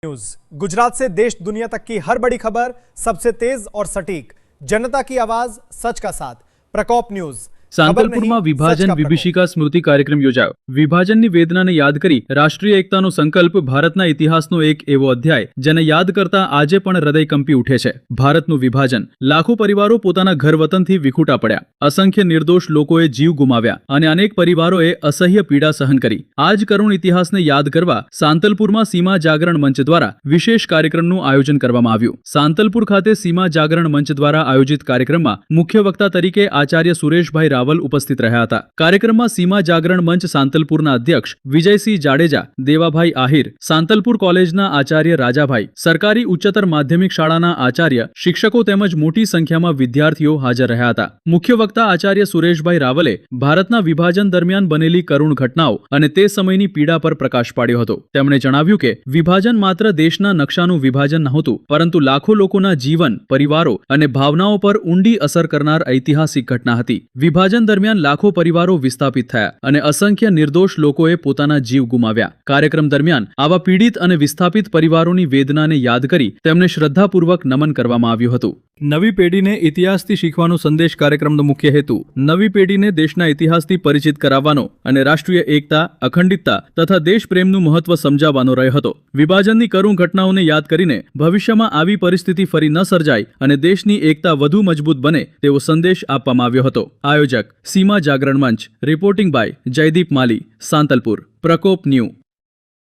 News Gujarat से देश दुनिया तक की हर बड़ी खबर सबसे तेज और सटीक, जनता की आवाज, सच का साथ। प्रकोप न्यूज। સાંતલપુરમાં વિભાજન વિભીષિકા સ્મૃતિ કાર્યક્રમ યોજાયો। વિભાજનની વેદનાને યાદ કરી રાષ્ટ્રીય એકતાનો સંકલ્પ ભારતના ઇતિહાસનો એક એવો અધ્યાય જેને યાદ કરતા આજે પણ હૃદય કંપી ઉઠે છે। ભારતનું વિભાજન, લાખો પરિવારો પોતાના ઘર વતનથી વિખૂટા પડ્યા, અસંખ્ય નિર્દોષ લોકોએ જીવ ગુમાવ્યા અને અનેક પરિવારોએ અસહ્ય પીડા સહન કરી। આ જ કરુણ ઇતિહાસને યાદ કરવા સાંતલપુરમાં સીમા જાગરણ મંચ દ્વારા વિશેષ કાર્યક્રમનું આયોજન કરવામાં આવ્યું। સાંતલપુર ખાતે સીમા જાગરણ મંચ દ્વારા આયોજિત કાર્યક્રમમાં મુખ્ય વક્તા તરીકે આચાર્ય સુરેશભાઈ રાવલ ઉપસ્થિત રહ્યા હતા। કાર્યક્રમમાં સીમા જાગરણ મંચ સાંતલપુરના અધ્યક્ષ વિજયસિંહ જાડેજા, દેવાભાઈ આહિર, સાંતલપુર કોલેજના આચાર્ય રાજાભાઈ, સરકારી ઉચ્ચતર માધ્યમિક શાળાના આચાર્ય, શિક્ષકો તેમજ મોટી સંખ્યામાં વિદ્યાર્થીઓ હાજર રહ્યા હતા। મુખ્ય વક્તા આચાર્ય સુરેશભાઈ રાવલે ભારતના વિભાજન દરમિયાન બનેલી કરુણ ઘટનાઓ અને તે સમયની પીડા પર પ્રકાશ પાડ્યો હતો। તેમણે જણાવ્યું કે વિભાજન માત્ર દેશના નકશાનું વિભાજન નહોતું, પરંતુ લાખો લોકોના જીવન, પરિવારો અને ભાવનાઓ પર ઊંડી અસર કરનાર ઐતિહાસિક ઘટના હતી। વિભાજન દરમિયાન લાખો પરિવારો વિસ્થાપિત થયા અને અસંખ્ય નિર્દોષ લોકોએ પોતાના જીવ ગુમાવ્યા। કાર્યક્રમ દરમિયાન આવા પીડિત અને વિસ્થાપિત પરિવારોની વેદનાને યાદ કરી તેમને શ્રદ્ધાપૂર્વક નમન કરવામાં આવ્યું હતું। નવી પેઢીને ઇતિહાસથી શીખવાનો સંદેશ કાર્યક્રમનો મુખ્ય હેતુ નવી પેઢીને દેશના ઇતિહાસથી પરિચિત કરાવવાનો અને રાષ્ટ્રીય એકતા, અખંડિતતા તથા દેશપ્રેમનું મહત્વ સમજાવવાનો રહ્યો હતો। વિભાજનની કરુણ ઘટનાઓને યાદ કરીને ભવિષ્યમાં આવી પરિસ્થિતિ ફરી ન સર્જાય અને દેશની એકતા વધુ મજબૂત બને તેવો સંદેશ આપવામાં આવ્યો હતો। આયોજક સીમા જાગરણ મંચ, રિપોર્ટિંગ બાય જયદીપ માલી, સાંતલપુર। પ્રકોપ ન્યૂ।